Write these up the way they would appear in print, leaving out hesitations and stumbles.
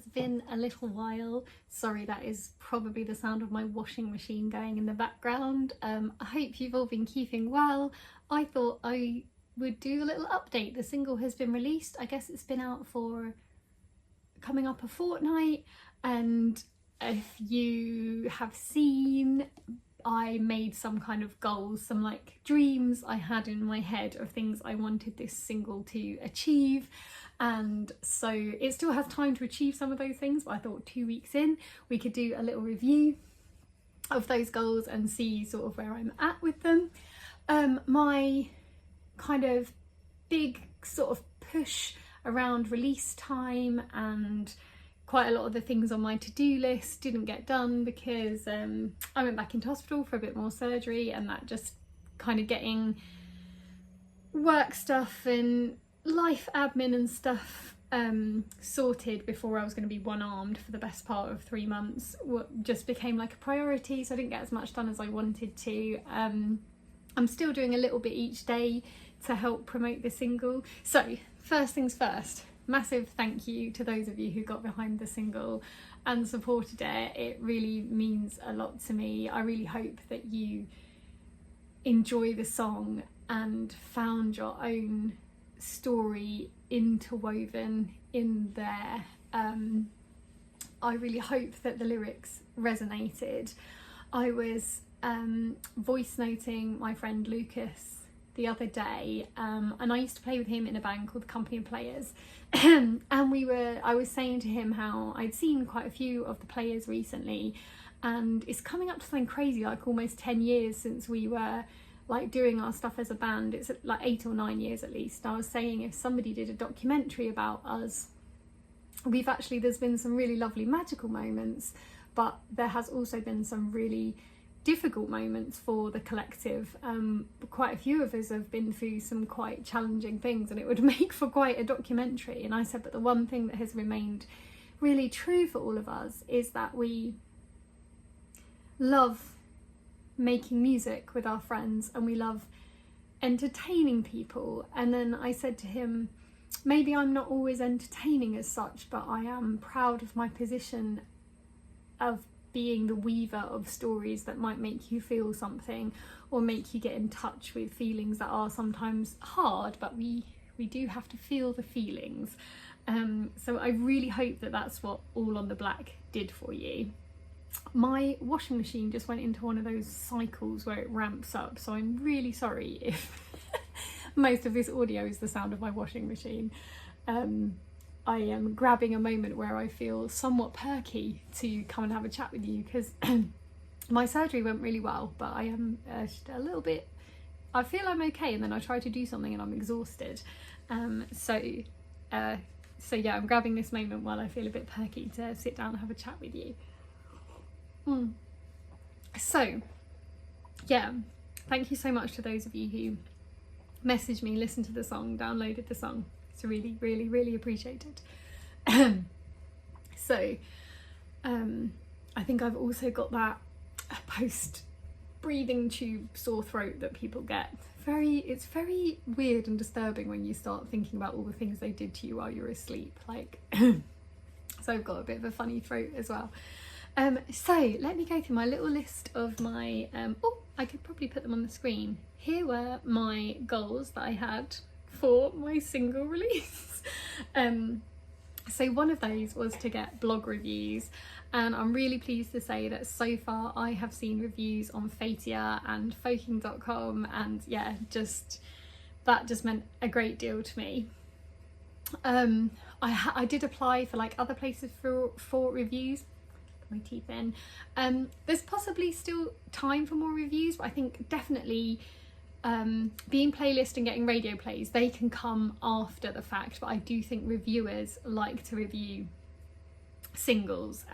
has been a little while. Sorry, that is probably the sound of my washing machine going in the background. I hope you've all been keeping well. I thought I would do a little update. The single has been released. I guess it's been out for coming up a fortnight, and if you have seen, I made some kind of goals, some like dreams I had in my head of things I wanted this single to achieve. And so it still has time to achieve some of those things, but I thought 2 weeks in we could do a little review of those goals and see sort of where I'm at with them. My kind of big sort of push around release time and quite a lot of the things on my to-do list didn't get done because I went back into hospital for a bit more surgery, and that just kind of getting work stuff and life admin and stuff sorted before I was going to be one-armed for the best part of 3 months just became like a priority, so I didn't get as much done as I wanted to. I'm still doing a little bit each day to help promote the single. So first things first, massive thank you to those of you who got behind the single and supported it. It really means a lot to me. I really hope that you enjoy the song and found your own story interwoven in there. I really hope that the lyrics resonated. I was voice noting my friend Lucas the other day, and I used to play with him in a band called the Company of Players, and I was saying to him how I'd seen quite a few of the players recently, and it's coming up to something crazy, like almost 10 years since we were like doing our stuff as a band. It's like 8 or 9 years at least. I was saying if somebody did a documentary about us, there's been some really lovely magical moments, but there has also been some really difficult moments for the collective. Quite a few of us have been through some quite challenging things, and it would make for quite a documentary. And I said, but the one thing that has remained really true for all of us is that we love making music with our friends and we love entertaining people. And then I said to him, maybe I'm not always entertaining as such, but I am proud of my position of being the weaver of stories that might make you feel something or make you get in touch with feelings that are sometimes hard, but we do have to feel the feelings. So I really hope that that's what All on the Black did for you. My washing machine just went into one of those cycles where it ramps up, so I'm really sorry if most of this audio is the sound of my washing machine. I am grabbing a moment where I feel somewhat perky to come and have a chat with you, because my surgery went really well, but I am just a little bit, I feel I'm okay, and then I try to do something and I'm exhausted. So yeah, I'm grabbing this moment while I feel a bit perky to sit down and have a chat with you. So yeah, thank you so much to those of you who messaged me, listened to the song, downloaded the song. It's really, really, really appreciated. So I think I've also got that post breathing tube sore throat that people get. It's very weird and disturbing when you start thinking about all the things they did to you while you're asleep, like so I've got a bit of a funny throat as well. So let me go through my little list of my I could probably put them on the screen. Here were my goals that I had for my single release. So one of those was to get blog reviews, and I'm really pleased to say that so far I have seen reviews on Fatia and Folking.com, and yeah, that just meant a great deal to me. I did apply for like other places for reviews. My teeth in. There's possibly still time for more reviews, but I think definitely being playlist and getting radio plays, they can come after the fact, but I do think reviewers like to review singles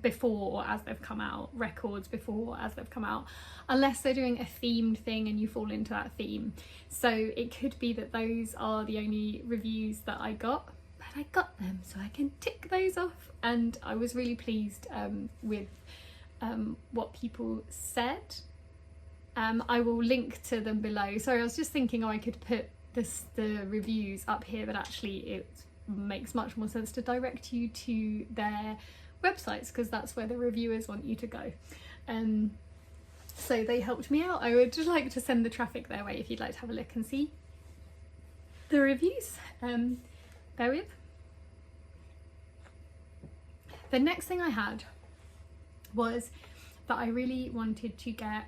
before or as they've come out, records before or as they've come out, unless they're doing a themed thing and you fall into that theme. So it could be that those are the only reviews that I got, but I got them, so I can tick those off, and I was really pleased with what people said. I will link to them below. Sorry, I was just thinking I could put the reviews up here, but actually makes much more sense to direct you to their websites, because that's where the reviewers want you to go. So they helped me out. I would just like to send the traffic their way if you'd like to have a look and see the reviews. Bear with. The next thing I had was that I really wanted to get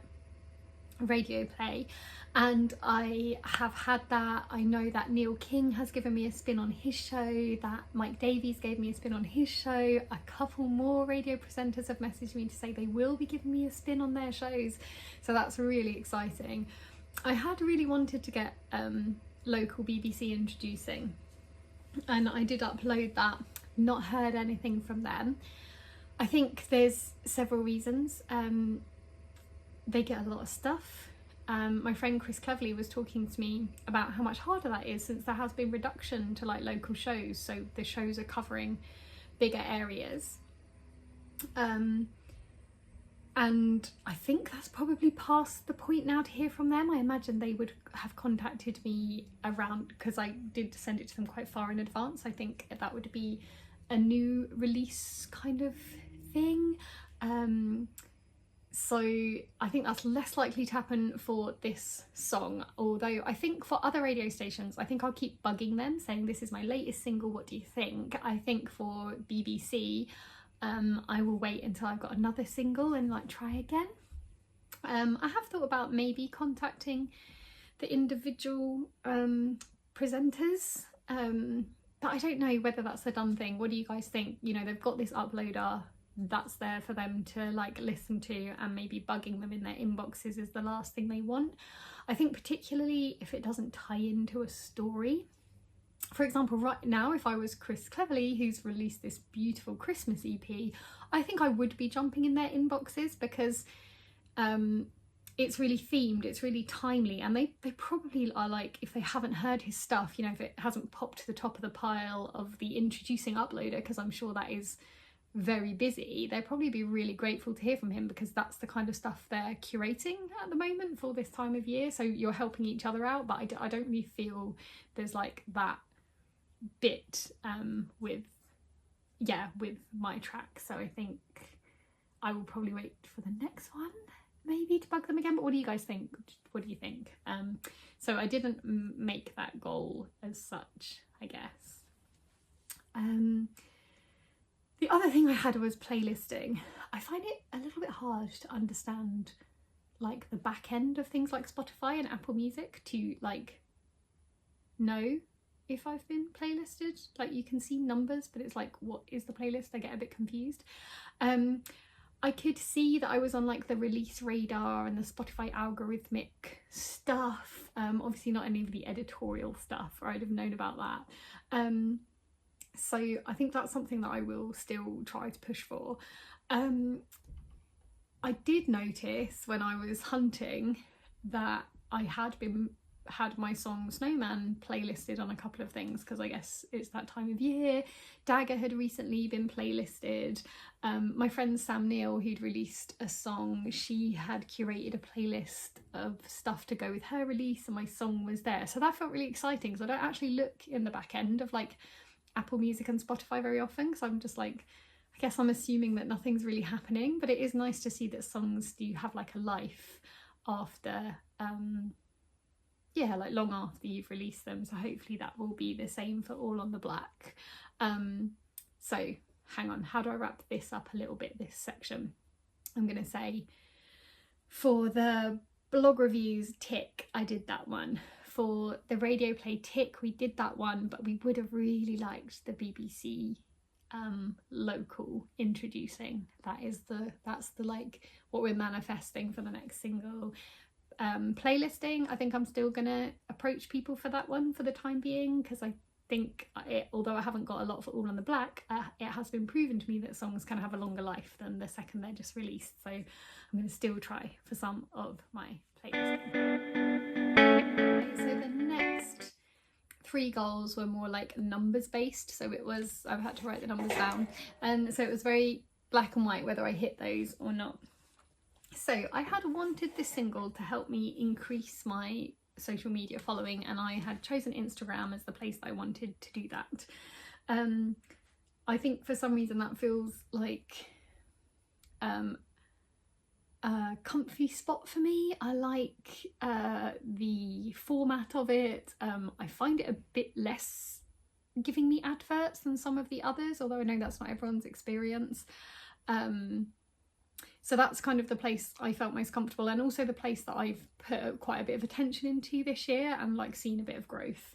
radio play, and I have had that. I know that Neil King has given me a spin on his show, that Mike Davies gave me a spin on his show, a couple more radio presenters have messaged me to say they will be giving me a spin on their shows, so that's really exciting. I had really wanted to get local BBC introducing, and I did upload that, not heard anything from them. I think there's several reasons. They get a lot of stuff. My friend Chris Cleverley was talking to me about how much harder that is, since there has been reduction to like local shows, so the shows are covering bigger areas. And I think that's probably past the point now to hear from them. I imagine they would have contacted me around, because I did send it to them quite far in advance. I think that would be a new release kind of thing. So I think that's less likely to happen for this song, although I think for other radio stations, I think I'll keep bugging them saying this is my latest single, what do you think? I think for BBC, I will wait until I've got another single and like try again. I have thought about maybe contacting the individual presenters, but I don't know whether that's a done thing. What do you guys think? You know, they've got this uploader that's there for them to like listen to, and maybe bugging them in their inboxes is the last thing they want. I think particularly if it doesn't tie into a story. For example, right now, if I was Chris Cleverley, who's released this beautiful Christmas EP, I think I would be jumping in their inboxes, because it's really themed, it's really timely, and they probably are like, if they haven't heard his stuff, you know, if it hasn't popped to the top of the pile of the introducing uploader, because I'm sure that is very busy, they'd probably be really grateful to hear from him, because that's the kind of stuff they're curating at the moment for this time of year. So you're helping each other out, but I don't really feel there's like that bit with my track. So I think I will probably wait for the next one maybe to bug them again. But what do you guys think? What do you think? So I didn't make that goal as such, I guess. The other thing I had was playlisting. I find it a little bit hard to understand like the back end of things like Spotify and Apple Music to like know if I've been playlisted. Like you can see numbers, but it's like, what is the playlist? I get a bit confused. I could see that I was on like the release radar and the Spotify algorithmic stuff. Obviously not any of the editorial stuff, or I'd have known about that. So I think that's something that I will still try to push for. I did notice when I was hunting that I had my song Snowman playlisted on a couple of things, because I guess it's that time of year. Dagger had recently been playlisted. My friend Sam Neill, who'd released a song, she had curated a playlist of stuff to go with her release, and my song was there. So that felt really exciting. So I don't actually look in the back end of like Apple Music and Spotify very often, because I'm just like, I guess I'm assuming that nothing's really happening, but it is nice to see that songs do have like a life after like long after you've released them. So hopefully that will be the same for All on the Black. So hang on, how do I wrap this up a little bit, this section? I'm gonna say for the blog reviews tick, I did that one. For the radio play tick, we did that one, but we would have really liked the BBC local introducing. That's the like what we're manifesting for the next single. Playlisting, I think I'm still gonna approach people for that one for the time being, because I think although I haven't got a lot for All on the Black, it has been proven to me that songs can have a longer life than the second they're just released. So I'm going to still try for some of my playlisting. So the next 3 goals were more like numbers based, so I've had to write the numbers down, and so it was very black and white whether I hit those or not. So I had wanted this single to help me increase my social media following, and I had chosen Instagram as the place that I wanted to do that. I think for some reason that feels like a comfy spot for me. I like the format of it. I find it a bit less giving me adverts than some of the others, although I know that's not everyone's experience. So that's kind of the place I felt most comfortable, and also the place that I've put quite a bit of attention into this year and like seen a bit of growth.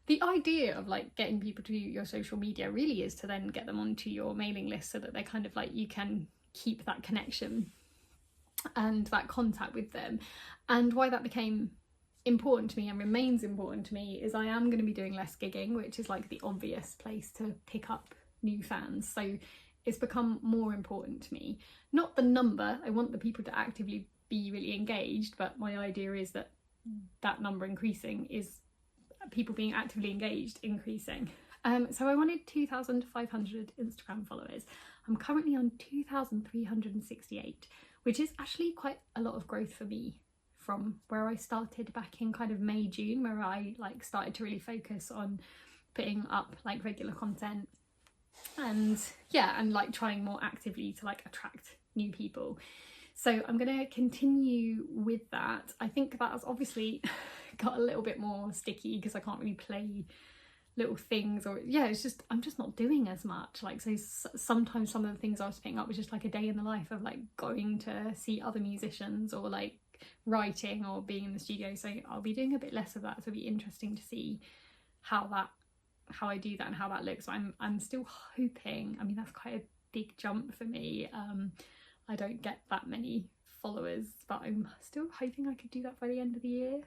The idea of like getting people to your social media really is to then get them onto your mailing list so that they're kind of like, you can keep that connection and that contact with them. And why that became important to me and remains important to me is I am going to be doing less gigging, which is like the obvious place to pick up new fans. So it's become more important to me. Not the number, I want the people to actively be really engaged, but my idea is that that number increasing is people being actively engaged increasing. So I wanted 2,500 Instagram followers. I'm currently on 2,368, which is actually quite a lot of growth for me from where I started back in kind of May, June, where I like started to really focus on putting up like regular content and yeah, and like trying more actively to like attract new people. So I'm going to continue with that. I think that has obviously got a little bit more sticky because I can't really play little things, or yeah, it's just I'm just not doing as much. Like, so sometimes some of the things I was picking up was just like a day in the life of like going to see other musicians or like writing or being in the studio. So I'll be doing a bit less of that. So it'll be interesting to see how I do that and how that looks. So I'm still hoping, I mean that's quite a big jump for me. I don't get that many followers, but I'm still hoping I could do that by the end of the year.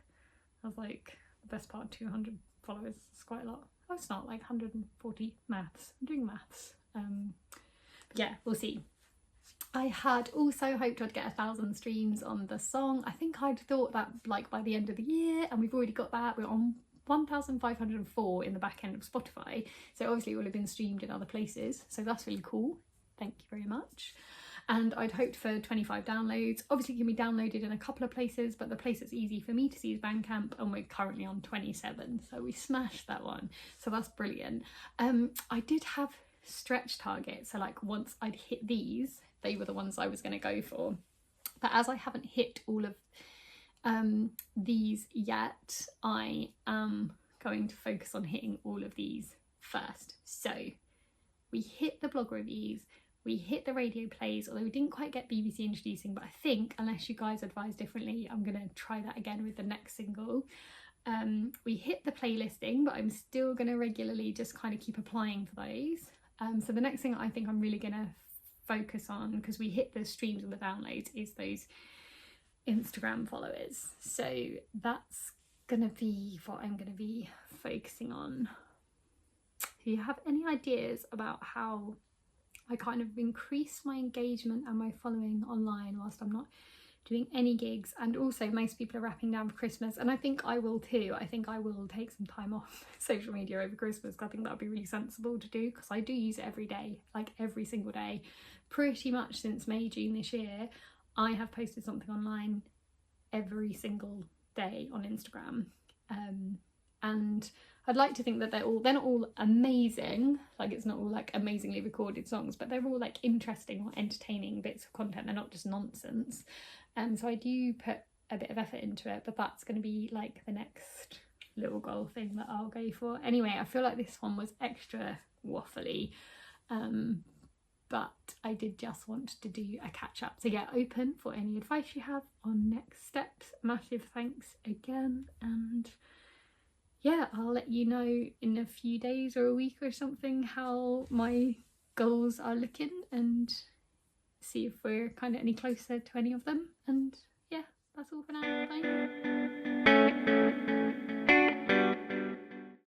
I was like, the best part, 200 followers is quite a lot. Oh, it's not, like 140 maths. I'm doing maths. But yeah, we'll see. I had also hoped I'd get 1,000 streams on the song. I think I'd thought that like by the end of the year, and we've already got that. We're on 1,504 in the back end of Spotify. So obviously it will have been streamed in other places. So that's really cool. Thank you very much. And I'd hoped for 25 downloads. Obviously it can be downloaded in a couple of places, but the place that's easy for me to see is Bandcamp, and we're currently on 27. So we smashed that one. So that's brilliant. I did have stretch targets. So like once I'd hit these, they were the ones I was going to go for. But as I haven't hit all of these yet, I am going to focus on hitting all of these first. So we hit the blog reviews, we hit the radio plays, although we didn't quite get BBC introducing, but I think, unless you guys advise differently, I'm going to try that again with the next single. We hit the playlisting, but I'm still going to regularly just kind of keep applying for those. So the next thing I think I'm really going to focus on, because we hit the streams and the downloads, is those Instagram followers. So that's going to be what I'm going to be focusing on. Do you have any ideas about how I kind of increase my engagement and my following online whilst I'm not doing any gigs? And also most people are wrapping down for Christmas, and I think I will too. I think I will take some time off social media over Christmas. I think that would be really sensible to do, because I do use it every day, like every single day. Pretty much since May, June this year, I have posted something online every single day on Instagram. And I'd like to think that they're not all amazing, like it's not all like amazingly recorded songs, but they're all like interesting or entertaining bits of content. They're not just nonsense. So I do put a bit of effort into it, but that's going to be like the next little goal thing that I'll go for. Anyway, I feel like this one was extra waffly, but I did just want to do a catch up. So yeah, open for any advice you have on next steps. Massive thanks again, and yeah, I'll let you know in a few days or a week or something how my goals are looking, and see if we're kind of any closer to any of them. And yeah, that's all for now. Bye.